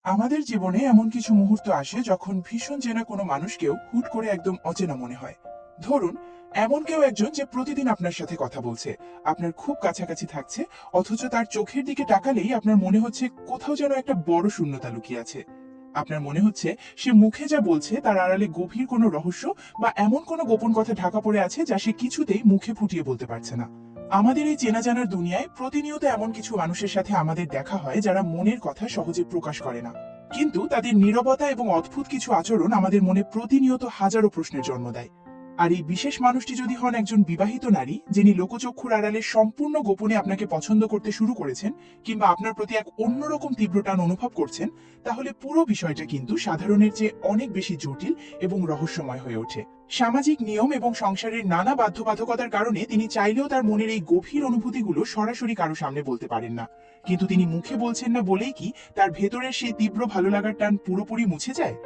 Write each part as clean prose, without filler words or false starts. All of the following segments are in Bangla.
আমাদের জীবনে এমন কিছু মুহূর্ত আসে যখন ভীষণ চেনা কোনো মানুষকেও হুট করে একদম অচেনা মনে হয়। ধরুন, এমন কেউ একজন যে প্রতিদিন আপনার সাথে কথা বলছে, আপনার খুব কাছাকাছি থাকছে, অথচ তার চোখের দিকে তাকালেই আপনার মনে হচ্ছে কোথাও যেন একটা বড় শূন্যতা লুকিয়ে আছে। আপনার মনে হচ্ছে সে মুখে যা বলছে তার আড়ালে গভীর কোনো রহস্য বা এমন কোনো গোপন কথা ঢাকা পড়ে আছে যা সে কিছুতেই মুখে ফুটিয়ে বলতে পারছে না। আমাদের এই চেনা জানার দুনিয়ায় প্রতিনিয়ত এমন কিছু মানুষের সাথে আমাদের দেখা হয় যারা মনের কথা সহজে প্রকাশ করে না, কিন্তু তাদের নীরবতা এবং অদ্ভুত কিছু আচরণ আমাদের মনে প্রতিনিয়ত হাজারো প্রশ্নের জন্ম দেয়। আর এই বিশেষ মানুষটি যদি হন একজন বিবাহিত নারী, যিনি লোকচক্ষুর আড়ালে সম্পূর্ণ গোপনে আপনাকে পছন্দ করতে শুরু করেছেন, কিংবা আপনার প্রতি এক অন্যরকম তীব্র টান অনুভব করছেন, তাহলে পুরো বিষয়টা কিন্তু সাধারণের চেয়ে অনেক বেশি জটিল এবং রহস্যময় হয়ে ওঠে। সামাজিক নিয়ম এবং সংসারের নানা বাধ্যবাধকতার কারণে তিনি চাইলেও তার মনের এই গভীর অনুভূতিগুলো সরাসরি কারো সামনে বলতে পারেন না। কিন্তু তিনি মুখে বলছেন না বলেই কি তার ভেতরের সেই তীব্র ভালো লাগার টান পুরোপুরি মুছে যায়?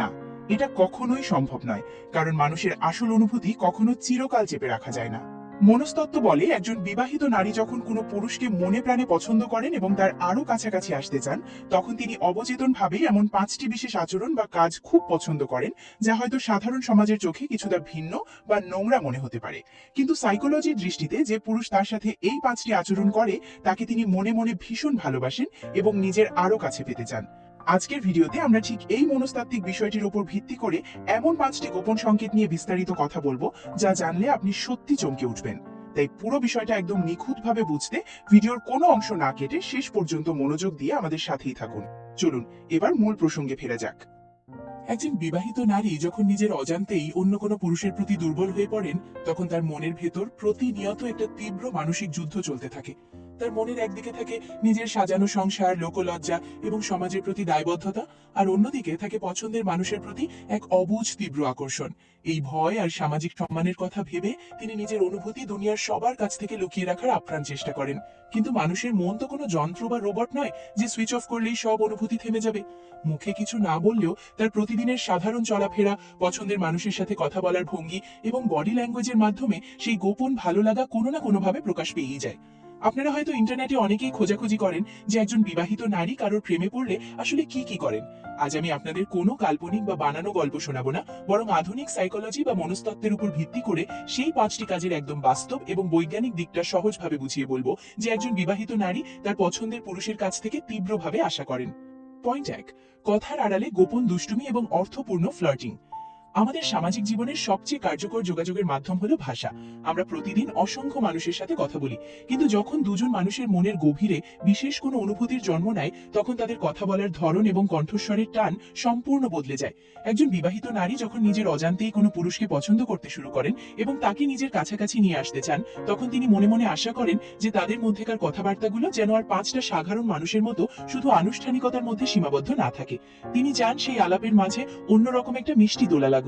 না, এটা কখনোই সম্ভব নয়। কারণ মানুষের আসল অনুভূতি কখনো চিরকাল চেপে রাখা যায় না। মনস্তত্ত্ব বলে একজন বিবাহিত নারী যখন কোনো পুরুষকে মনে প্রাণে পছন্দ করেন এবং তার আরো কাছাকাছি আসতে চান, তখন তিনি অবচেতন ভাবেই এমন 5টি বিশেষ আচরণ বা কাজ খুব পছন্দ করেন, যা হয়তো সাধারণ সমাজের চোখে কিছুটা ভিন্ন বা নোংরা মনে হতে পারে। কিন্তু সাইকোলজির দৃষ্টিতে যে পুরুষ তার সাথে এই 5টি আচরণ করে, তাকে তিনি মনে মনে ভীষণ ভালোবাসেন এবং নিজের আরো কাছে পেতে চান। আজকের ভিডিওতে আমরা ঠিক এই মনস্তাত্ত্বিক বিষয়টির উপর ভিত্তি করে এমন 5টি গোপন সংকেত নিয়ে বিস্তারিত কথা বলবো, যা জানলে আপনি সত্যি চমকে উঠবেন। তাই পুরো বিষয়টা একদম নিখুঁতভাবে বুঝতে ভিডিওর কোনো অংশ না কেটে শেষ পর্যন্ত মনোযোগ দিয়ে আমাদের সাথেই থাকুন। চলুন এবার মূল প্রসঙ্গে ফেরা যাক। একজন বিবাহিত নারী যখন নিজের অজান্তেই অন্য কোনো পুরুষের প্রতি দুর্বল হয়ে পড়েন, তখন তার মনের ভেতর প্রতিনিয়ত একটা তীব্র মানসিক যুদ্ধ চলতে থাকে। তার মনের একদিকে থাকে নিজের সাজানো সংসার, লোকলজ্জা এবং সমাজের প্রতি দায়বদ্ধতা, আর অন্যদিকে থাকে পছন্দের মানুষের প্রতি এক অবুঝ তীব্র আকর্ষণ। এই ভয় আর সামাজিক সম্মানের কথা ভেবে তিনি নিজের অনুভূতি দুনিয়ার সবার কাছ থেকে লুকিয়ে রাখার আপ্রাণ চেষ্টা করেন। কিন্তু মানুষের মন তো কোনো যন্ত্র বা রোবট নয় যে সুইচ অফ করলেই সব অনুভূতি থেমে যাবে। মুখে কিছু না বললেও তার প্রতিদিনের সাধারণ চলাফেরা, পছন্দের মানুষের সাথে কথা বলার ভঙ্গি এবং বডি ল্যাঙ্গুয়েজের মাধ্যমে সেই গোপন ভালো লাগা কোনো না কোনোভাবে প্রকাশ পেয়েই যায়। আপনারা হয়তো ইন্টারনেটে অনেকেই খোঁজাখুঁজি করেন যে একজন বিবাহিত নারী কারোর প্রেমে পড়লে আসলে কি কি করেন। আজ আমি আপনাদের কোনো কাল্পনিক বা বানানো গল্প শোনাবো না, বরং আধুনিক সাইকোলজি বা মনস্তত্ত্বের উপর ভিত্তি করে সেই 5টি কাজের একদম বাস্তব এবং বৈজ্ঞানিক দিকটা সহজভাবে বুঝিয়ে বলবো, যে একজন বিবাহিত নারী তার পছন্দের পুরুষের কাছ থেকে তীব্রভাবে আশা করেন। পয়েন্ট 1, কথার আড়ালে গোপন দুষ্টুমি এবং অর্থপূর্ণ ফ্লার্টিং। আমাদের সামাজিক জীবনের সবচেয়ে কার্যকর যোগাযোগের মাধ্যম হলো ভাষা। আমরা প্রতিদিন অসংখ্য মানুষের সাথে কথা বলি, কিন্তু যখন দুজন মানুষের মনের গভীরে বিশেষ কোনো অনুভূতির জন্ম নেয়, তখন তাদের কথা বলার ধরন এবং কণ্ঠস্বরের টান সম্পূর্ণ বদলে যায়। একজন বিবাহিত নারী যখন নিজের অজান্তেই কোনো পুরুষকে পছন্দ করতে শুরু করেন এবং তাকে নিজের কাছাকাছি নিয়ে আসতে চান, তখন তিনি মনে মনে আশা করেন যে তাদের মধ্যেকার কথাবার্তাগুলো যেন আর 5টা সাধারণ মানুষের মতো শুধু আনুষ্ঠানিকতার মধ্যে সীমাবদ্ধ না থাকে। তিনি চান সেই আলাপের মাঝে অন্যরকম একটা মিষ্টি দোলা লাগুক।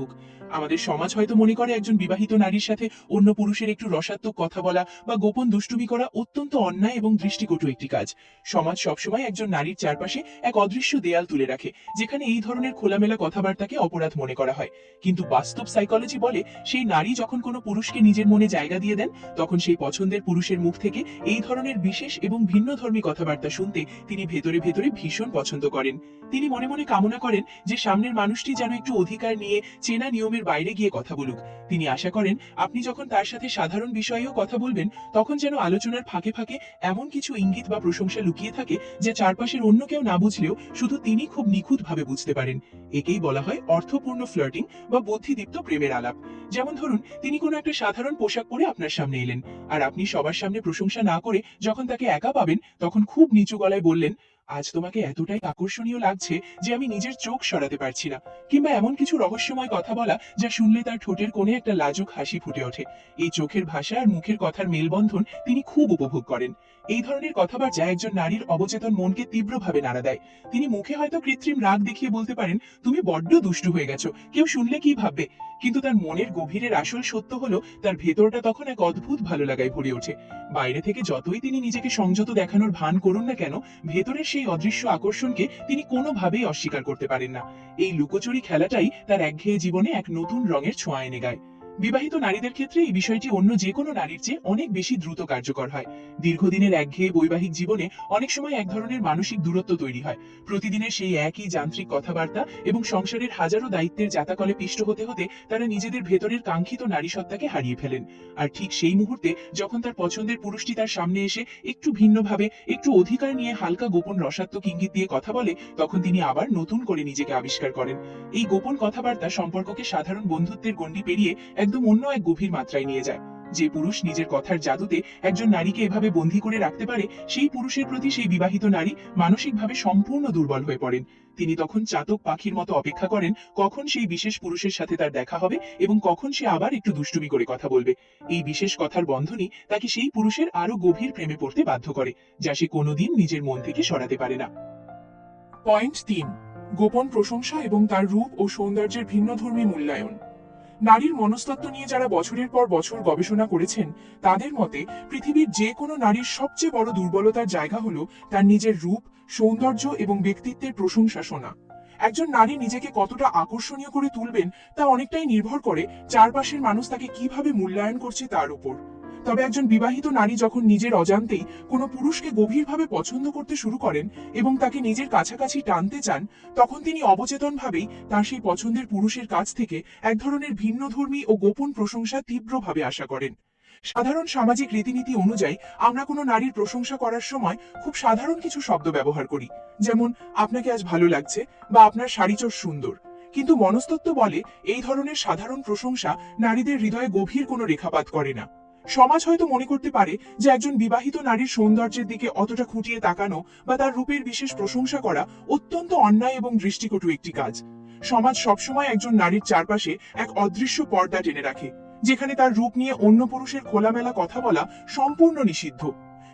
আমাদের সমাজ হয়তো মনে করে একজন বিবাহিত নারীর সাথে অন্য পুরুষের একটু রসাত্মক কথা বলা বা গোপন দুষ্টুমি করা অত্যন্ত অন্যায় এবং দৃষ্টিকটু একটি কাজ। সমাজ সবসময় একজন নারীর চারপাশে এক অদৃশ্য দেয়াল তুলে রাখে, যেখানে এই ধরনের খোলামেলা কথাবার্তাকে অপরাধ মনে করা হয়। কিন্তু বাস্তব সাইকোলজি বলে, সেই নারী যখন কোনো পুরুষকে নিজের মনে জায়গা দিয়ে দেন, তখন সেই পছন্দের পুরুষের মুখ থেকে এই ধরনের বিশেষ এবং ভিন্নধর্মী কথাবার্তা শুনতে তিনি ভেতরে ভেতরে ভীষণ পছন্দ করেন। তিনি মনে মনে কামনা করেন যে সামনের মানুষটি যেন একটু অধিকার নিয়ে চেনা নিয়মের বাইরে গিয়ে কথা বলুক। তিনি আশা করেন আপনি যখন তার সাথে সাধারণ বিষয়েও কথা বলবেন, তখন যেন আলোচনার ফাঁকে ফাঁকে এমন কিছু ইঙ্গিত বা প্রশংসা লুকিয়ে থাকে যা চারপাশের অন্য কেউ না বুঝলেও শুধু তিনি খুব নিখুঁতভাবে বুঝতে পারেন। একেই বলা হয় অর্থপূর্ণ ফ্লার্টিং বা বুদ্ধিদীপ্ত প্রেমের আলাপ। যেমন ধরুন, তিনি কোনো একটা সাধারণ পোশাক পরে আপনার সামনে এলেন, আর আপনি সবার সামনে প্রশংসা না করে যখন তাকে একা পাবেন, তখন খুব নিচু গলায় বললেন, আজ তোমাকে এতটাই আকর্ষণীয় লাগছে যে আমি নিজের চোখ সরাতে পারছি না। কিংবা এমন কিছু রহস্যময় কথা বলা যা শুনলে তার ঠোঁটের কোণে একটা লাজুক হাসি ফুটে ওঠে। এই চোখের ভাষা আর মুখের কথার মেলবন্ধন তিনি খুব উপভোগ করেন। এই ধরনের কথাবার্তা একজন নারীর অবচেতন মনকে তীব্রভাবে নাড়া দেয়। তিনি মুখে হয়তো কৃত্রিম রাগ দেখিয়ে বলতে পারেন, তুমি বড্ড দুষ্টু হয়ে গেছো, কেউ শুনলে কি ভাববে। কিন্তু তার মনের গভীরের আসল সত্য হলো, তার ভেতরটা তখন এক অদ্ভুত ভালো লাগায় ভরে ওঠে। বাইরে থেকে যতই তিনি নিজেকে সংযত দেখানোর ভান করুন না কেন, ভেতরের সেই অদৃশ্য আকর্ষণকে তিনি কোনোভাবেই অস্বীকার করতে পারেন না। এই লুকোচুরি খেলাটাই তার একঘেয়ে জীবনে এক নতুন রঙের ছোঁয়া এনে গায়। বিবাহিত নারীদের ক্ষেত্রে এই বিষয়টি অন্য যে কোনো নারীর চেয়ে অনেক বেশি দ্রুত কার্যকর হয়। দীর্ঘদিনের একঘেয়ে বৈবাহিক জীবনে অনেক সময় এক ধরনের মানসিক দূরত্ব তৈরি হয়। প্রতিদিনের সেই একই যান্ত্রিক কথাবার্তা এবং সংসারের হাজারো দায়িত্বের জাতাকলে পিষ্ট হতে হতে তারা নিজেদের ভেতরের কাঙ্ক্ষিত নারী সত্তাকে হারিয়ে ফেলেন। আর ঠিক সেই মুহূর্তে যখন তার পছন্দের পুরুষটি তার সামনে এসে একটু ভিন্নভাবে, একটু অধিকার নিয়ে হালকা গোপন রসাত্মক ইঙ্গিত দিয়ে কথা বলে, তখন তিনি আবার নতুন করে নিজেকে আবিষ্কার করেন। এই গোপন কথাবার্তা সম্পর্ককে সাধারণ বন্ধুত্বের গণ্ডি পেরিয়ে একদম অন্য এক গভীর মাত্রায় নিয়ে যায়। যে পুরুষ নিজের কথার জাদুতে একজন নারীকে এভাবে বন্দী করে রাখতে পারে, সেই পুরুষের প্রতি সেই বিবাহিত নারী মানসিকভাবে সম্পূর্ণ দুর্বল হয়ে পড়েন। তিনি তখন চাতক পাখির মতো অপেক্ষা করেন কখন সেই বিশেষ পুরুষের সাথে তার দেখা হবে এবং কখন সে আবার একটু দুষ্টুমি করে কথা বলবে। এই বিশেষ কথার বন্ধনই তাকে সেই পুরুষের আরো গভীর প্রেমে পড়তে বাধ্য করে, যা সে কোনোদিন নিজের মন থেকে সরাতে পারে না। পয়েন্ট 3, গোপন প্রশংসা এবং তার রূপ ও সৌন্দর্যের ভিন্নধর্মী মূল্যায়ন। নারীর মনস্তত্ত্ব নিয়ে যারা বছরের পর বছর গবেষণা করেছেন, তাদের মতে পৃথিবীর যে কোনো নারীর সবচেয়ে বড় দুর্বলতার জায়গা হলো তার নিজের রূপ, সৌন্দর্য এবং ব্যক্তিত্বের প্রশংসা শোনা। একজন নারী নিজেকে কতটা আকর্ষণীয় করে তুলবেন তা অনেকটাই নির্ভর করে চারপাশের মানুষ তাকে কিভাবে মূল্যায়ন করছে তার উপর। তবে একজন বিবাহিত নারী যখন নিজের অজান্তেই কোনো পুরুষকে গভীরভাবে পছন্দ করতে শুরু করেন এবং তাকে নিজের কাছাকাছি টানতে চান, তখন তিনি অবচেতনভাবেই তার সেই পছন্দের পুরুষের কাছ থেকে এক ধরনের ভিন্নধর্মী ও গোপন প্রশংসা তীব্রভাবে আশা করেন। সাধারণ সামাজিক রীতিনীতি অনুযায়ী আমরা কোনো নারীর প্রশংসা করার সময় খুব সাধারণ কিছু শব্দ ব্যবহার করি, যেমন আপনাকে আজ ভালো লাগছে বা আপনার শাড়িচোর সুন্দর। কিন্তু মনস্তত্ত্ব বলে এই ধরনের সাধারণ প্রশংসা নারীদের হৃদয়ে গভীর কোনো রেখাপাত করে না। সমাজ হয়তো মনে করতে পারে যে একজন বিবাহিত নারীর সৌন্দর্যের দিকে অতটা খুঁটিয়ে তাকানো বা তার রূপের বিশেষ প্রশংসা করা অত্যন্ত অন্যায় এবং দৃষ্টিকটু একটি কাজ। সমাজ সবসময় একজন নারীর চারপাশে এক অদৃশ্য পর্দা টেনে রাখে, যেখানে তার রূপ নিয়ে অন্য পুরুষের খোলামেলা কথা বলা সম্পূর্ণ নিষিদ্ধ।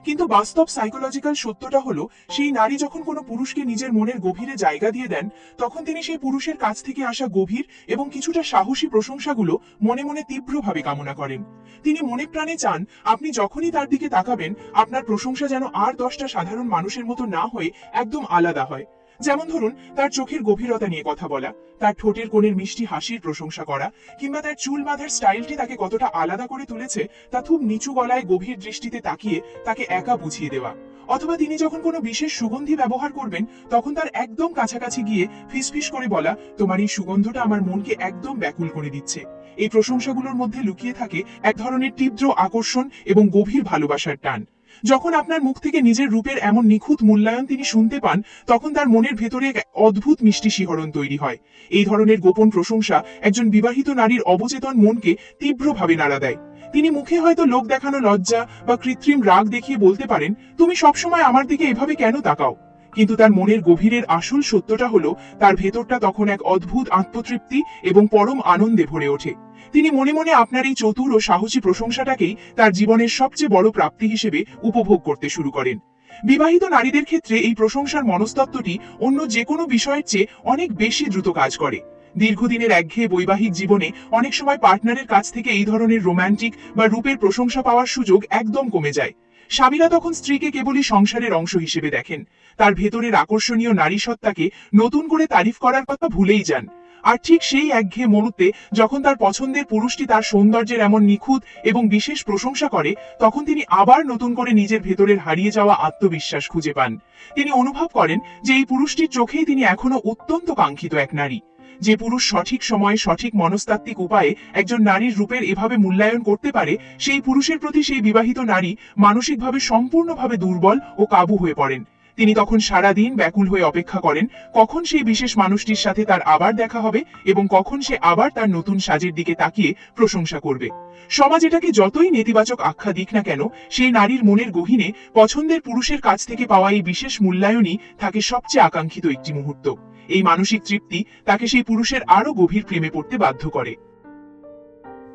কিন্তু বাস্তব সাইকোলজিক্যাল সত্যটা হলো, সেই নারী যখন কোনো পুরুষকে নিজের মনের গভীরে জায়গা দিয়ে দেন, তখন তিনি সেই পুরুষের কাছ থেকে আসা গভীর এবং কিছুটা সাহসী প্রশংসাগুলো মনে মনে তীব্রভাবে কামনা করেন। তিনি মনে প্রাণে চান আপনি যখনই তার দিকে তাকাবেন, আপনার প্রশংসা যেন আর 10টা সাধারণ মানুষের মতো না হয়ে একদম আলাদা হয়। যেমন ধরুন, তার চোখের গভীরতা নিয়ে কথা বলা, তার ঠোঁটের কোণের মিষ্টি হাসির প্রশংসা করা, কিংবা তার চুল বাঁধার স্টাইলটি তাকে কতটা আলাদা করে তুলেছে তা খুব নিচু গলায় গভীর দৃষ্টিতে তাকিয়ে তাকে একা বুঝিয়ে দেওয়া। অথবা তিনি যখন কোনো বিশেষ সুগন্ধি ব্যবহার করবেন, তখন তার একদম কাছাকাছি গিয়ে ফিসফিস করে বলা, তোমার এই সুগন্ধটা আমার মনকে একদম ব্যাকুল করে দিচ্ছে। এই প্রশংসাগুলোর মধ্যে লুকিয়ে থাকে এক ধরনের তীব্র আকর্ষণ এবং গভীর ভালোবাসার টান। যখন আপনার মুখ থেকে নিজের রূপের এমন নিখুঁত মূল্যায়ন তিনি শুনতে পান, তখন তার মনের ভেতরে এক অদ্ভুত মিষ্টি শিহরণ তৈরি হয়। এই ধরনের গোপন প্রশংসা একজন বিবাহিত নারীর অবচেতন মনকে তীব্রভাবে নাড়া দেয়। তিনি মুখে হয়তো লোক দেখানো লজ্জা বা কৃত্রিম রাগ দেখিয়ে বলতে পারেন, তুমি সবসময় আমার দিকে এভাবে কেন তাকাও? কিন্তু তার মনের গভীরের আসল সত্যটা হলো, তার ভেতরটা তখন এক অদ্ভুত আত্মতৃপ্তি এবং পরম আনন্দে ভরে ওঠে। তিনি মনে মনে আপনার এই চতুর ও সাহসী প্রশংসাটাকেই তার জীবনের সবচেয়ে বড় প্রাপ্তি হিসেবে উপভোগ করতে শুরু করেন। বিবাহিত নারীদের ক্ষেত্রে এই প্রশংসার মনস্তত্ত্বটি অন্য যে কোনো বিষয়ের চেয়ে অনেক বেশি দ্রুত কাজ করে। দীর্ঘদিনের একঘেয়ে বৈবাহিক জীবনে অনেক সময় পার্টনারের কাছ থেকে এই ধরনের রোমান্টিক বা রূপের প্রশংসা পাওয়ার সুযোগ একদম কমে যায়। স্বামীরা তখন স্ত্রীকে কেবলই সংসারের অংশ হিসেবে দেখেন, তার ভেতরের আকর্ষণীয় নারী সত্তাকে নতুন করে তারিফ করার কথা ভুলেই যান। আর ঠিক সেই একঘেয়ে মুহূর্তে যখন তার পছন্দের পুরুষটি তার সৌন্দর্যের এমন নিখুঁত এবং বিশেষ প্রশংসা করে, তখন তিনি আবার নতুন করে নিজের ভেতরের হারিয়ে যাওয়া আত্মবিশ্বাস খুঁজে পান। তিনি অনুভব করেন যে এই পুরুষটির চোখেই তিনি এখনো অত্যন্ত কাঙ্ক্ষিত এক নারী। যে পুরুষ সঠিক সময়ে সঠিক মনস্তাত্ত্বিক উপায়ে একজন নারীর রূপের এভাবে মূল্যায়ন করতে পারে, সেই পুরুষের প্রতি সেই বিবাহিত নারী মানসিকভাবে সম্পূর্ণভাবে দুর্বল ও কাবু হয়ে পড়েন। তিনি তখন সারাদিন ব্যাকুল হয়ে অপেক্ষা করেন কখন সেই বিশেষ মানুষটির সাথে তার আবার দেখা হবে এবং কখন সে আবার তার নতুন সাজের দিকে তাকিয়ে প্রশংসা করবে। সমাজ এটাকে যতই নেতিবাচক আখ্যা দিক না কেন, সেই নারীর মনের গহীনে পছন্দের পুরুষের কাছ থেকে পাওয়া এই বিশেষ মূল্যায়নই থাকে সবচেয়ে আকাঙ্ক্ষিত একটি মুহূর্ত। এই মানসিক তৃপ্তি তাকে সেই পুরুষের আরো গভীর প্রেমে পড়তে বাধ্য করে।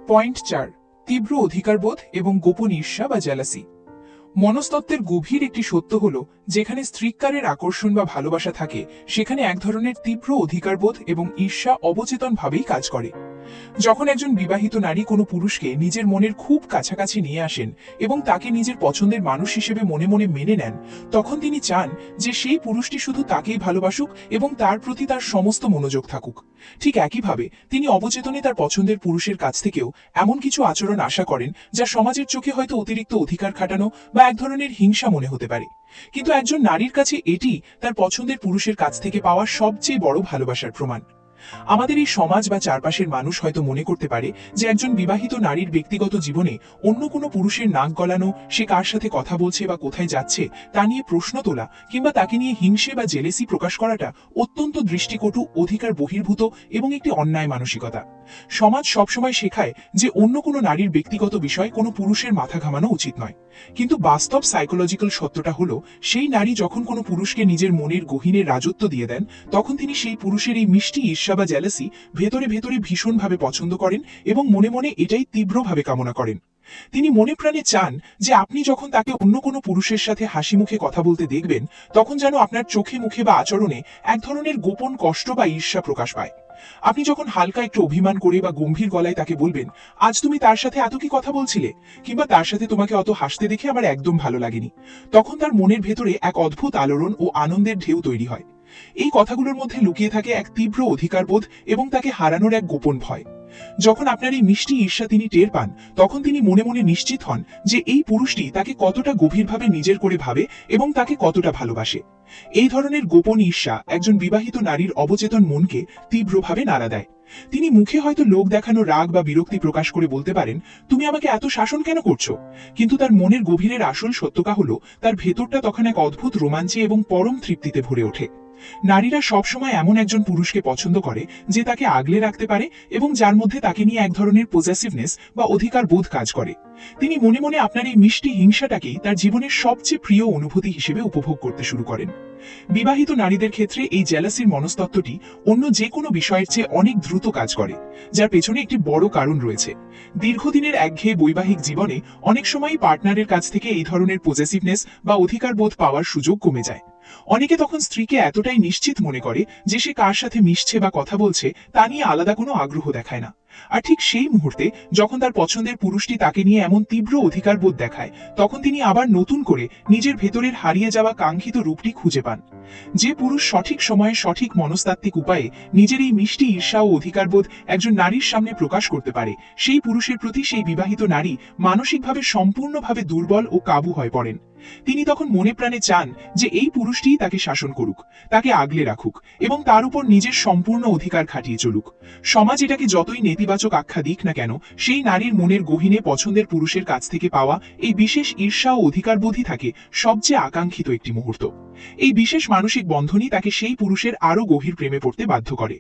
পয়েন্ট 4, তীব্র অধিকারবোধ এবং গোপন ঈর্ষা বা জেলাসি। মনস্তত্ত্বের গভীর একটি সত্য হলো, যেখানে স্ত্রীকারের আকর্ষণ বা ভালোবাসা থাকে, সেখানে এক ধরনের তীব্র অধিকারবোধ এবং ঈর্ষা অবচেতনভাবেই কাজ করে। যখন একজন বিবাহিত নারী কোনো পুরুষকে নিজের মনের খুব কাছাকাছি নিয়ে আসেন এবং তাকে নিজের পছন্দের মানুষ হিসেবে মনে মনে মেনে নেন, তখন তিনি চান যে সেই পুরুষটি শুধু তাকেই ভালোবাসুক এবং তার প্রতি তার সমস্ত মনোযোগ থাকুক। ঠিক একইভাবে তিনি অবচেতনে তার পছন্দের পুরুষের কাছ থেকেও এমন কিছু আচরণ আশা করেন যা সমাজের চোখে হয়তো অতিরিক্ত অধিকার খাটানো বা এক ধরনের হিংসা মনে হতে পারে। কিন্তু একজন নারীর কাছে এটি তার পছন্দের পুরুষের কাছ থেকে পাওয়া সবচেয়ে বড় ভালোবাসার প্রমাণ। আমাদের এই সমাজ বা চারপাশের মানুষ হয়তো মনে করতে পারে যে একজন বিবাহিত নারীর ব্যক্তিগত জীবনে অন্য কোনো পুরুষের নাক গলানো, সে কার সাথে কথা বলছে বা কোথায় যাচ্ছে তা নিয়ে প্রশ্ন তোলা কিংবা তাকে নিয়ে হিংসে বা জেলেসি প্রকাশ করাটা অত্যন্ত দৃষ্টিকটু, অধিকার বহির্ভূত এবং একটি অন্যায় মানসিকতা। সমাজ সবসময় শেখায় যে অন্য কোনো নারীর ব্যক্তিগত বিষয় কোনো পুরুষের মাথা ঘামানো উচিত নয়। কিন্তু বাস্তব সাইকোলজিক্যাল সত্যটা হলো, সেই নারী যখন কোনো পুরুষকে নিজের মনের গহীনের রাজত্ব দিয়ে দেন, তখন তিনি সেই পুরুষের এই মিষ্টি ঈর্ষা বা জেলাসি ভেতরে ভেতরে ভীষণভাবে পছন্দ করেন এবং মনে মনে এটাই তীব্রভাবে কামনা করেন। তিনি মনে প্রাণে চান যে আপনি যখন তাকে অন্য কোনো পুরুষের সাথে হাসি মুখে কথা বলতে দেখবেন, তখন যেন আপনার চোখে মুখে বা আচরণে এক ধরনের গোপন কষ্ট বা ঈর্ষা প্রকাশ পায়। আপনি যখন হালকা একটু অভিমান করে বা গম্ভীর গলায় তাকে বলবেন, আজ তুমি তার সাথে এত কি কথা বলছিলে, কিংবা তার সাথে তোমাকে অত হাসতে দেখে আমার একদম ভালো লাগেনি, তখন তার মনের ভেতরে এক অদ্ভুত আলোড়ন ও আনন্দের ঢেউ তৈরি হয়। এই কথাগুলোর মধ্যে লুকিয়ে থাকে এক তীব্র অধিকারবোধ এবং তাকে হারানোর এক গোপন ভয়। যখন আপনার এই মিষ্টি ঈর্ষা তিনি টের পান, তখন তিনি মনে মনে নিশ্চিত হন যে এই পুরুষটি তাকে কতটা গভীরভাবে নিজের করে ভাবে এবং তাকে কতটা ভালোবাসে। এই ধরনের গোপন ঈর্ষা একজন বিবাহিত নারীর অবচেতন মনকে তীব্রভাবে নাড়া দেয়। তিনি মুখে হয়তো লোক দেখানো রাগ বা বিরক্তি প্রকাশ করে বলতে পারেন, তুমি আমাকে এত শাসন কেন করছো, কিন্তু তার মনের গভীরের আসল সত্যটা হলো, তার ভেতরটা তখন এক অদ্ভুত রোমাঞ্চে এবং পরম তৃপ্তিতে ভরে ওঠে। নারীরা সবসময় এমন একজন পুরুষকে পছন্দ করে যে তাকে আগলে রাখতে পারে এবং যার মধ্যে তাকে নিয়ে এক ধরনের পজেসিভনেস বা অধিকার বোধ কাজ করে। তিনি মনে মনে আপনার এই মিষ্টি হিংসাটাকেই তার জীবনের সবচেয়ে প্রিয় অনুভূতি হিসেবে উপভোগ করতে শুরু করেন। বিবাহিত নারীদের ক্ষেত্রে এই জেলাসির মনস্তত্ত্বটি অন্য যে কোনো বিষয়ের চেয়ে অনেক দ্রুত কাজ করে, যার পেছনে একটি বড় কারণ রয়েছে। দীর্ঘদিনের একঘেয়ে বৈবাহিক জীবনে অনেক সময়ই পার্টনারের কাছ থেকে এই ধরনের পজেসিভনেস বা অধিকার বোধ পাওয়ার সুযোগ কমে যায়। অনেকে তখন স্ত্রীকে এতটাই নিশ্চিত মনে করে যে সে কার সাথে মিশছে বা কথা বলছে তা নিয়ে আলাদা কোনো আগ্রহ দেখায় না। আর ঠিক সেই মুহূর্তে যখন তার পছন্দের পুরুষটি তাকে নিয়ে এমন তীব্র অধিকার বোধ দেখায়, তখন তিনি আবার নতুন করে নিজের ভেতরের হারিয়ে যাওয়া কাঙ্ক্ষিত রূপটি খুঁজে পান। যে পুরুষ সঠিক সময়ে সঠিক মনস্তাত্ত্বিক উপায়ে নিজের এই মিষ্টি ঈর্ষা ও অধিকারবোধ একজন নারীর সামনে প্রকাশ করতে পারে, সেই পুরুষের প্রতি সেই বিবাহিত নারী মানসিকভাবে সম্পূর্ণভাবে দুর্বল ও কাবু হয়ে পড়েন। তিনি তখন মনে প্রাণে চান যে এই পুরুষটিই তাকে শাসন করুক, তাকে আগলে রাখুক এবং তার উপর নিজের সম্পূর্ণ অধিকার খাটিয়ে চলুক। সমাজ এটাকে যতই নেতিবাচক আখ্যা দিক না কেন, সেই নারীর মনের গহীনে পছন্দের পুরুষের কাছ থেকে পাওয়া এই বিশেষ ঈর্ষা ও অধিকারবোধই থাকে সবচেয়ে আকাঙ্ক্ষিত একটি মুহূর্ত। এই বিশেষ মানসিক বন্ধনই তাকে সেই পুরুষের আরো গভীর প্রেমে পড়তে বাধ্য করে।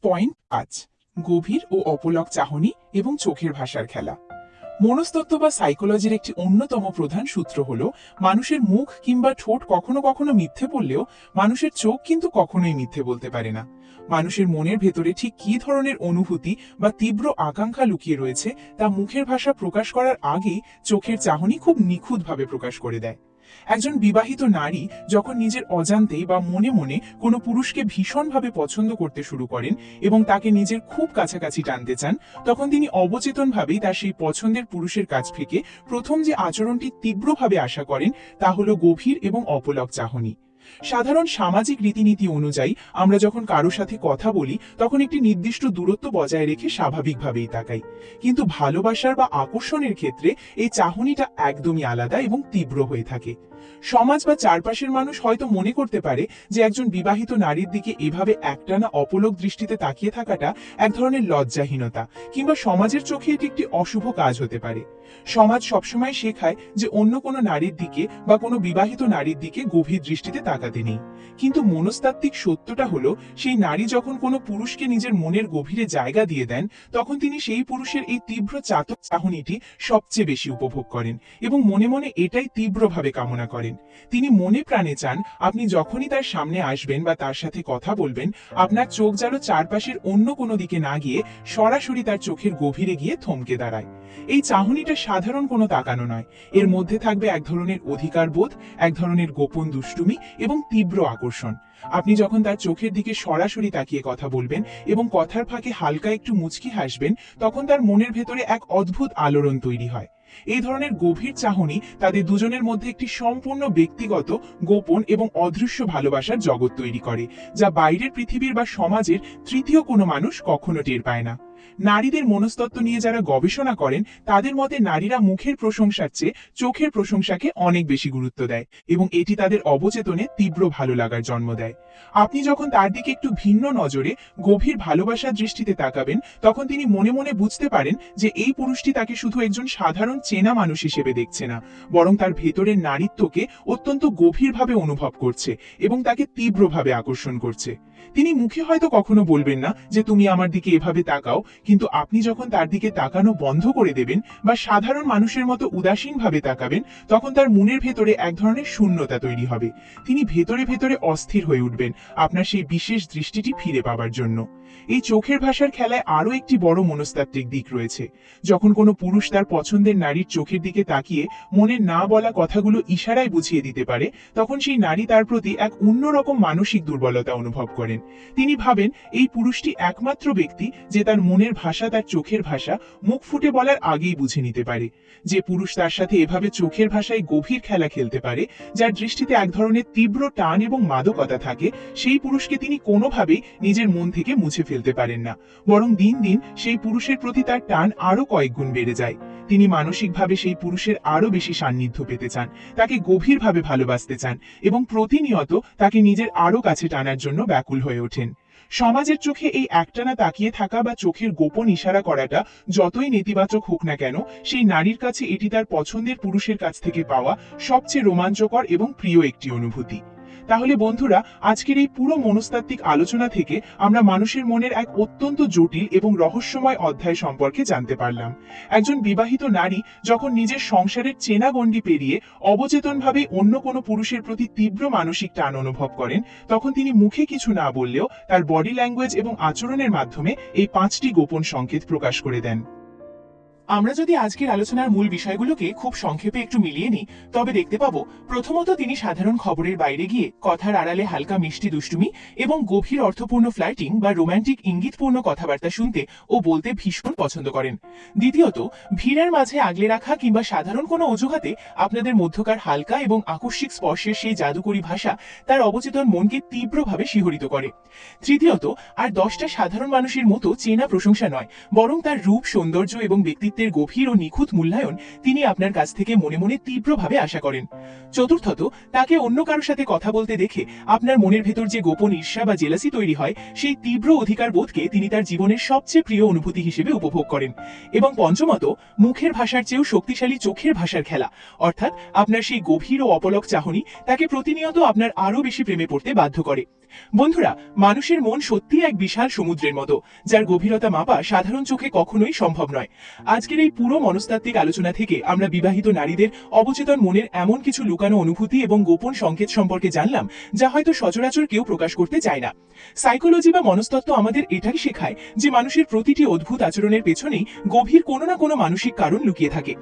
পয়েন্ট 5, গভীর ও অপলক চাহনি এবং চোখের ভাষার খেলা। মনস্তত্ত্ব বা সাইকোলজির একটি অন্যতম প্রধান সূত্র হলো, মানুষের মুখ কিংবা ঠোঁট কখনো কখনো মিথ্যে বললেও মানুষের চোখ কিন্তু কখনোই মিথ্যে বলতে পারে না। মানুষের মনের ভেতরে ঠিক কী ধরনের অনুভূতি বা তীব্র আকাঙ্ক্ষা লুকিয়ে রয়েছে তা মুখের ভাষা প্রকাশ করার আগেই চোখের চাহনি খুব নিখুঁতভাবে প্রকাশ করে দেয়। একজন বিবাহিত নারী যখন নিজের অজান্তেই বা মনে মনে কোনো পুরুষকে ভীষণভাবে পছন্দ করতে শুরু করেন এবং তাকে নিজের খুব কাছাকাছি টানতে চান, তখন তিনি অবচেতনভাবেই তার সেই পছন্দের পুরুষের কাছ থেকে প্রথম যে আচরণটি তীব্রভাবে আশা করেন তা হলো গভীর এবং অপলক চাহনি। সাধারণ সামাজিক রীতিনীতি অনুযায়ী আমরা যখন কারো সাথে কথা বলি তখন একটি নির্দিষ্ট দূরত্ব বজায় রেখে স্বাভাবিকভাবেই তাকাই, কিন্তু ভালোবাসার বা আকর্ষণের ক্ষেত্রে এই চাহনিটা একদমই আলাদা এবং তীব্র হয়ে থাকে। সমাজ বা চারপাশের মানুষ হয়তো মনে করতে পারে যে একজন বিবাহিত নারীর দিকে এভাবে একটানা অপলক দৃষ্টিতে তাকিয়ে থাকাটা এক ধরনের লজ্জাহীনতা কিংবা সমাজের চোখে এটি একটি অশুভ কাজ হতে পারে। সমাজ সবসময় শেখায় যে অন্য কোনো নারীর দিকে বা কোনো বিবাহিত নারীর দিকে গভীর দৃষ্টিতে তাকাতে নেই, কিন্তু মনস্তাত্ত্বিক সত্যটা হলো, সেই নারী যখন কোনো পুরুষকে নিজের মনের গভীরে জায়গা দিয়ে দেন, তখন তিনি সেই পুরুষের এই তীব্র চাতক চাহনিটি সবচেয়ে বেশি উপভোগ করেন এবং মনে মনে এটাই তীব্রভাবে কামনা করেন। তিনি মনে প্রাণে চান আপনি যখনই তার সামনে আসবেন বা তার সাথে কথা বলবেন, আপনার চোখ যেন চারপাশের অন্য কোনো দিকে না গিয়ে সরাসরি তার চোখের গভীরে গিয়ে থমকে দাঁড়ায়। এই চাহনিটা সাধারণ কোনো তাকানো নয়, এর মধ্যে থাকবে এক ধরনের অধিকার বোধ, এক ধরনের গোপন দুষ্টুমি এবং তীব্র আকর্ষণ। আপনি যখন তার চোখের দিকে সরাসরি তাকিয়ে কথা বলবেন এবং কথার ফাঁকে হালকা একটু মুচকি হাসবেন, তখন তার মনের ভেতরে এক অদ্ভুত আলোড়ন তৈরি হয়। এই ধরনের গভীর চাহনি তাদের দুজনের মধ্যে একটি সম্পূর্ণ ব্যক্তিগত, গোপন এবং অদৃশ্য ভালোবাসার জগৎ তৈরি করে, যা বাইরের পৃথিবীর বা সমাজের তৃতীয় কোনো মানুষ কখনো টের পায় না। নারীদের মনস্তত্ত্ব নিয়ে যারা গবেষণা করেন, তাদের মতে নারীরা মুখের প্রশংসার চেয়ে চোখের প্রশংসাকে অনেক বেশি গুরুত্ব দেয় এবং এটি তাদের অবচেতনে তীব্র ভালো লাগার জন্ম দেয়। আপনি যখন তার দিকে একটু ভিন্ন নজরে গভীর ভালোবাসার দৃষ্টিতে তাকাবেন, তখন তিনি মনে মনে বুঝতে পারেন যে এই পুরুষটি তাকে শুধু একজন সাধারণ চেনা মানুষ হিসেবে দেখছে না, বরং তার ভেতরের নারীত্বকে অত্যন্ত গভীরভাবে অনুভব করছে এবং তাকে তীব্রভাবে আকর্ষণ করছে। তিনি মুখে হয়তো কখনো বলবেন না যে তুমি আমার দিকে এভাবে তাকাও, কিন্তু আপনি যখন তার দিকে তাকানো বন্ধ করে দেবেন বা সাধারণ মানুষের মতো উদাসীনভাবে তাকাবেন, তখন তার মনের ভেতরে এক ধরনের শূন্যতা তৈরি হবে। তিনি ভেতরে ভেতরে অস্থির হয়ে উঠবেন আপনার সেই বিশেষ দৃষ্টিটি ফিরে পাবার জন্য। এই চোখের ভাষার খেলায় আরো একটি বড় মনস্তাত্ত্বিক দিক রয়েছে। যখন কোনো পুরুষ তার পছন্দের নারীর চোখের দিকে তাকিয়ে মনের না বলা কথাগুলো ইশারায় বুঝিয়ে দিতে পারে, তখন সেই নারী তার প্রতি এক অন্যরকম মানসিক দুর্বলতা অনুভব করেন। তিনি ভাবেন এই পুরুষটি একমাত্র ব্যক্তি যে তার মনের ভাষা, তার চোখের ভাষা মুখ ফুটে বলার আগেই বুঝে নিতে পারে। যে পুরুষ তার সাথে এভাবে চোখের ভাষায় গভীর খেলা খেলতে পারে, যার দৃষ্টিতে এক ধরনের তীব্র টান এবং মাদকতা থাকে, সেই পুরুষকে তিনি কোনোভাবেই নিজের মন থেকে মুছে ফেলতে পারেন না, বরং দিন দিন সেই পুরুষের প্রতি তার টান আরো কয়েক গুণ বেড়ে যায়। তিনি মানসিকভাবে সেই পুরুষের আরো বেশি সান্নিধ্য পেতে চান, তাকে গভীরভাবে ভালোবাসতে চান এবং প্রতিনিয়ত তাকে নিজের আরো কাছে টানার জন্য ব্যাকুল হয়ে ওঠেন। সমাজের চোখে এই একটানা তাকিয়ে থাকা বা চোখের গোপন ইশারা করাটা যতই নেতিবাচক হোক না কেন, সেই নারীর কাছে এটি তার পছন্দের পুরুষের কাছ থেকে পাওয়া সবচেয়ে রোমাঞ্চকর এবং প্রিয় একটি অনুভূতি। তাহলে বন্ধুরা, আজকের এই পুরো মনস্তাত্ত্বিক আলোচনা থেকে আমরা মানুষের মনের এক অত্যন্ত জটিল এবং রহস্যময় অধ্যায় সম্পর্কে জানতে পারলাম। একজন বিবাহিত নারী যখন নিজের সংসারের চেনা গণ্ডি পেরিয়ে অবচেতনভাবে অন্য কোনো পুরুষের প্রতি তীব্র মানসিক টান অনুভব করেন, তখন তিনি মুখে কিছু না বললেও তার বডি ল্যাঙ্গুয়েজ এবং আচরণের মাধ্যমে এই 5টি গোপন সংকেত প্রকাশ করে দেন। আমরা যদি আজকের আলোচনার মূল বিষয়গুলোকে খুব সংক্ষেপে একটু মিলিয়ে নিই, তবে দেখতে পাবো প্রথমত তিনি সাধারণ খবরের বাইরে গিয়ে কথার আড়ালে হালকা মিষ্টি দুষ্টুমি এবং গভীর অর্থপূর্ণ ফ্লার্টিং বা রোমান্টিক ইঙ্গিতপূর্ণ কথাবার্তা শুনতে ও বলতে ভীষণ পছন্দ করেন। দ্বিতীয়ত, ভিড়ের মাঝে আগলে রাখা কিংবা সাধারণ কোনো অজুহাতে আপনাদের মধ্যকার হালকা এবং আকস্মিক স্পর্শের সেই জাদুকরী ভাষা তার অবচেতন মনকে তীব্রভাবে শিহরিত করে। তৃতীয়ত, আর 10টা সাধারণ মানুষের মতো চেনা প্রশংসা নয়, বরং তার রূপ, সৌন্দর্য এবং ব্যক্তিত্বের গভীর ও নিখুঁত মূল্যায়ন তিনি আপনার কাছ থেকে মনে মনে তীব্রভাবে আশা করেন। চতুর্থত, তাকে অন্য কারোর সাথে কথা বলতে দেখে আপনার মনের ভেতর যে গোপন ঈর্ষা বা জেলাসি তৈরি হয়, সেই তীব্র অধিকার বোধকে তিনি তার জীবনের সবচেয়ে প্রিয় অনুভূতি হিসেবে উপভোগ করেন। এবং পঞ্চমত, মুখের ভাষার চেয়েও শক্তিশালী চোখের ভাষার খেলা, অর্থাৎ আপনার সেই গভীর ও অপলক চাহনি তাকে প্রতিনিয়ত আপনার আরো বেশি প্রেমে পড়তে বাধ্য করে। বন্ধুরা, মানুষের মন সত্যি এক বিশাল সমুদ্রের মতো, যার গভীরতা মাপা সাধারণ চোখে কখনোই সম্ভব নয়। আজকের এই পুরো মনস্তাত্ত্বিক আলোচনা থেকে আমরা বিবাহিত নারীদের অবচেতন মনের এমন কিছু লুকানো অনুভূতি এবং গোপন সংকেত সম্পর্কে জানলাম, যা হয়তো সচরাচর কেউ প্রকাশ করতে চায় না। সাইকোলজি বা মনস্তত্ত্ব আমাদের এটাই শেখায় যে মানুষের প্রতিটি অদ্ভুত আচরণের পেছনেই গভীর কোনো না কোনো মানসিক কারণ লুকিয়ে থাকে।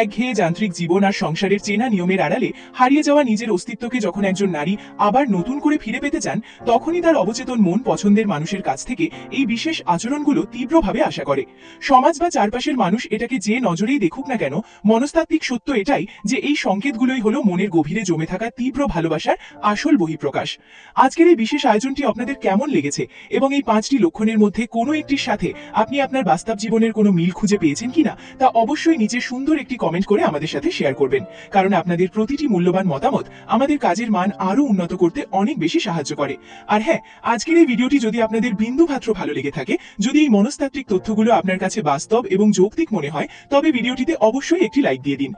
একঘেয়ে যান্ত্রিক জীবন আর সংসারের চেনা নিয়মের আড়ালে হারিয়ে যাওয়া নিজের অস্তিত্বকে যখন একজন নারী আবার নতুন করে ফিরে পেতে চান, তখনই তার অবচেতন মন পছন্দের মানুষের কাছ থেকে এই বিশেষ আচরণগুলো তীব্রভাবে আশা করে। সমাজ বা চারপাশের মানুষ এটাকে যে নজরেই দেখুক না কেন, মনস্তাত্ত্বিক সত্য এটাই যে এই সংকেতগুলোই হলো মনের গভীরে জমে থাকা তীব্র ভালোবাসার আসল বহিঃপ্রকাশ। আজকের এই বিশেষ আয়োজনটি আপনাদের কেমন লেগেছে এবং এই 5টি লক্ষণের মধ্যে কোনো একটির সাথে আপনি আপনার বাস্তব জীবনের কোনো মিল খুঁজে পেয়েছেন কিনা, তা অবশ্যই নিচে সুন্দর একটি কমেন্ট করে আমাদের সাথে শেয়ার করবেন, কারণ আপনাদের প্রতিটি মূল্যবান মতামত আমাদের কাজের মান আরো উন্নত করতে অনেক বেশি সাহায্য করে। আর হ্যাঁ, আজকের এই ভিডিওটি যদি আপনাদের বিন্দুমাত্র ভালো লেগে থাকে, যদি এই মনস্তাত্ত্বিক তথ্যগুলো আপনার কাছে বাস্তব এবং যৌক্তিক মনে হয়, তবে ভিডিওটিতে অবশ্যই একটি লাইক দিয়ে দিন।